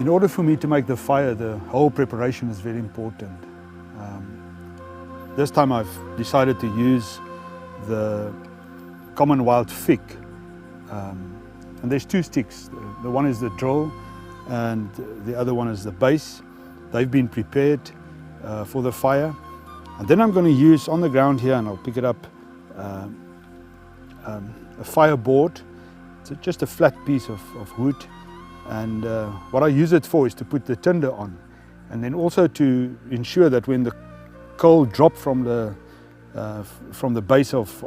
In order for me to make the fire, the whole preparation is very important. This time I've decided to use the common wild fig. And there's two sticks. The one is the drill and the other one is the base. They've been prepared for the fire. And then I'm going to use on the ground here, and I'll pick it up, a fire board. It's just a flat piece of wood. And what I use it for is to put the tinder on, and then also to ensure that when the coal drop from the base of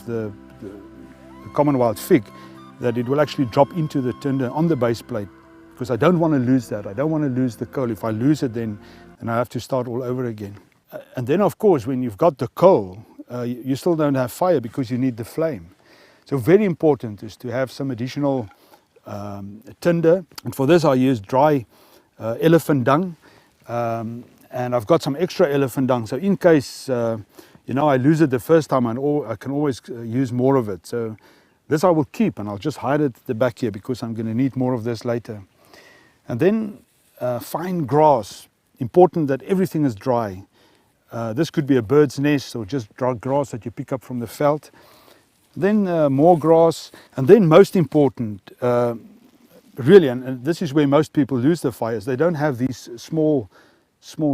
the common wild fig, that it will actually drop into the tinder on the base plate, because I don't want to lose that. I don't want to lose the coal. If I lose it, then I have to start all over again. And then, of course, when you've got the coal, you still don't have fire because you need the flame. So very important is to have some additional tinder, and for this I use dry elephant dung, and I've got some extra elephant dung, so in case I lose it the first time, I can always use more of it. So this I will keep, and I'll just hide it at the back here because I'm going to need more of this later. And then fine grass, important that everything is dry. This could be a bird's nest or just dry grass that you pick up from the veld. Then more grass, and then most important, really, and this is where most people lose the fires, they don't have these small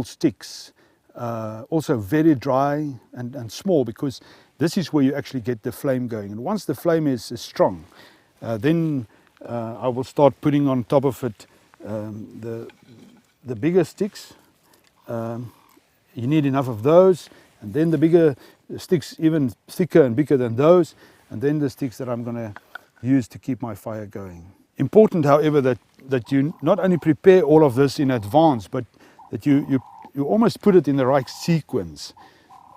sticks, also very dry and small, because this is where you actually get the flame going. And once the flame is strong, then I will start putting on top of it the bigger sticks. You need enough of those, and then the bigger sticks, even thicker and bigger than those, and then the sticks that I'm going to use to keep my fire going. Important, however, that you not only prepare all of this in advance, but that you almost put it in the right sequence,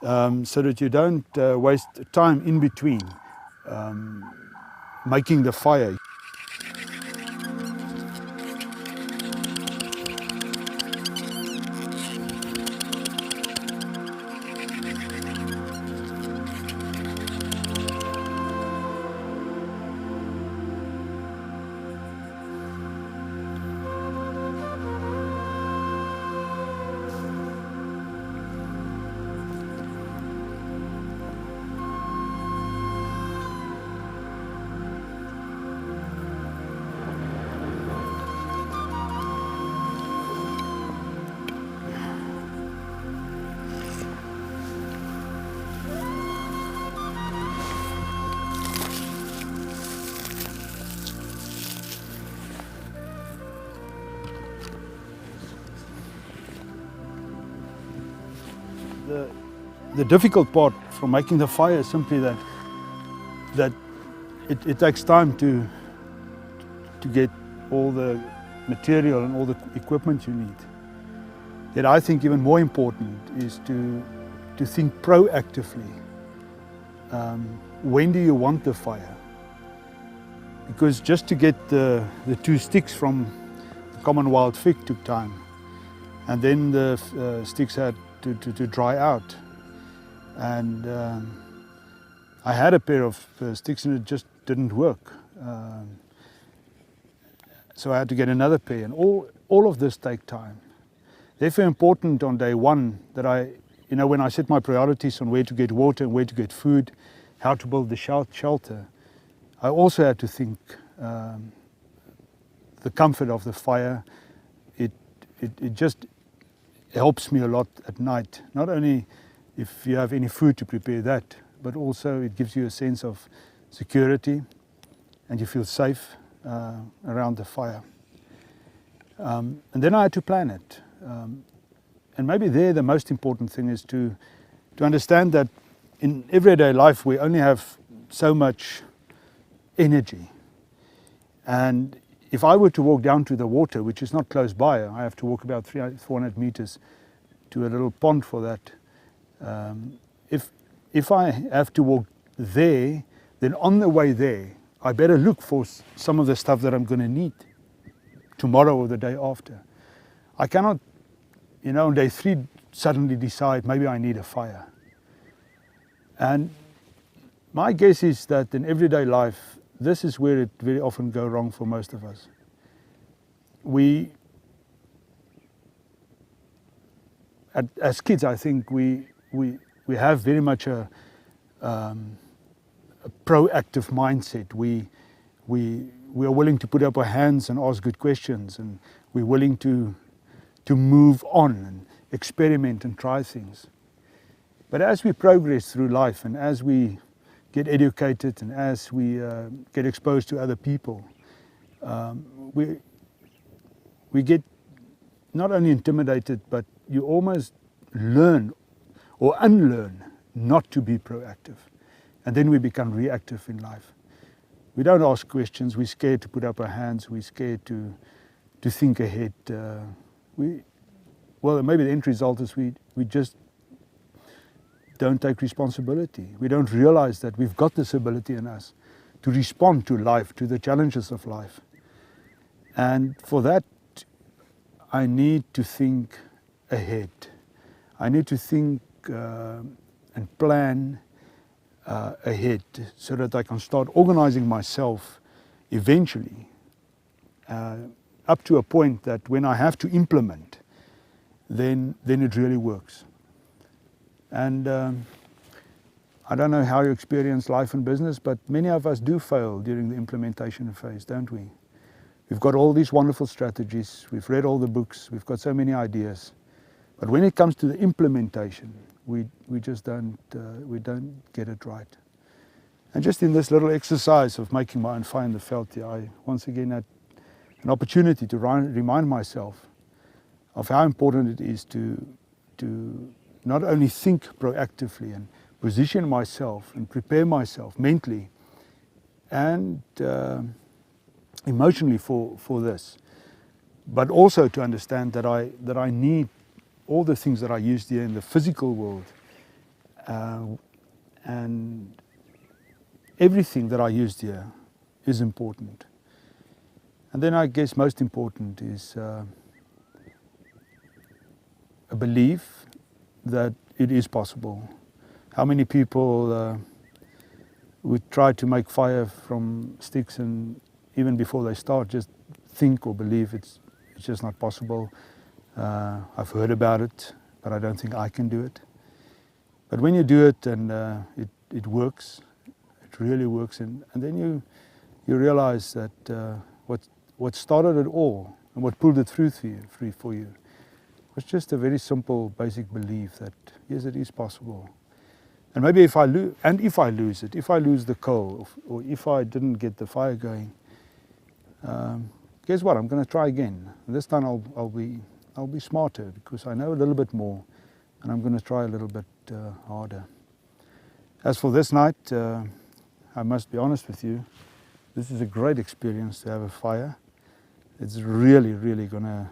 so that you don't waste time in between making the fire. The difficult part from making the fire is simply that it takes time to get all the material and all the equipment you need. Yet I think even more important is to think proactively. When do you want the fire? Because just to get the two sticks from the common wild fig took time, and then the sticks had to dry out. And I had a pair of sticks and it just didn't work. So I had to get another pair, and all of this take time. Therefore important on day one that when I set my priorities on where to get water and where to get food, how to build the shelter, I also had to think the comfort of the fire. It just helps me a lot at night, not only if you have any food to prepare that, but also it gives you a sense of security and you feel safe around the fire. And then I had to plan it. And maybe the most important thing is to understand that in everyday life we only have so much energy. And if I were to walk down to the water, which is not close by, I have to walk about 400 meters to a little pond for that. If I have to walk there, then on the way there, I better look for some of the stuff that I'm going to need tomorrow or the day after. I cannot, on day 3 suddenly decide maybe I need a fire. And my guess is that in everyday life, this is where it very often goes wrong for most of us. as kids, I think we have very much a proactive mindset. We are willing to put up our hands and ask good questions, and we're willing to move on and experiment and try things. But as we progress through life, and as we get educated, and as we get exposed to other people, we get not only intimidated, but you almost learn or unlearn not to be proactive. And then we become reactive in life. We don't ask questions, we're scared to put up our hands, we're scared to think ahead. Well, maybe the end result is we just don't take responsibility. We don't realize that we've got this ability in us to respond to life, to the challenges of life. And for that, I need to think ahead. I need to think and plan ahead so that I can start organizing myself eventually up to a point that when I have to implement, then it really works. And I don't know how you experience life and business, but many of us do fail during the implementation phase, don't we? We've got all these wonderful strategies, we've read all the books, we've got so many ideas. But when it comes to the implementation, we just don't get it right. And just in this little exercise of making my own fire in the veld here, I once again had an opportunity to remind myself of how important it is to not only think proactively and position myself and prepare myself mentally and emotionally for this, but also to understand that I need all the things that I used here in the physical world, and everything that I used here is important. And then I guess most important is a belief that it is possible. How many people would try to make fire from sticks, and even before they start just think or believe it's just not possible. I've heard about it, but I don't think I can do it. But when you do it and it works, it really works, and then you realize that what started it all and what pulled it through for you was just a very simple, basic belief that yes, it is possible. And maybe if I lose it, if I lose the coal, or if I didn't get the fire going, guess what? I'm going to try again. And this time I'll be smarter because I know a little bit more, and I'm going to try a little bit harder. As for this night, I must be honest with you, this is a great experience to have a fire. It's really, really going to,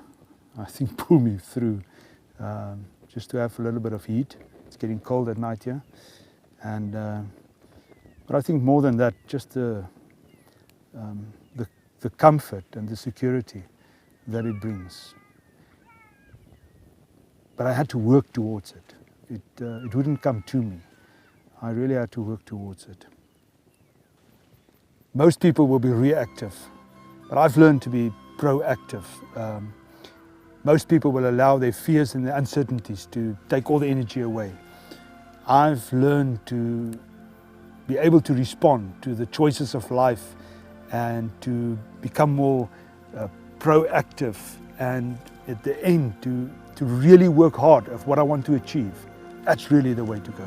I think, pull me through just to have a little bit of heat. It's getting cold at night here. And, but I think more than that, just the comfort and the security that it brings. But I had to work towards it. It wouldn't come to me. I really had to work towards it. Most people will be reactive, but I've learned to be proactive. Most people will allow their fears and their uncertainties to take all the energy away. I've learned to be able to respond to the choices of life and to become more proactive, and at the end to really work hard at what I want to achieve. That's really the way to go.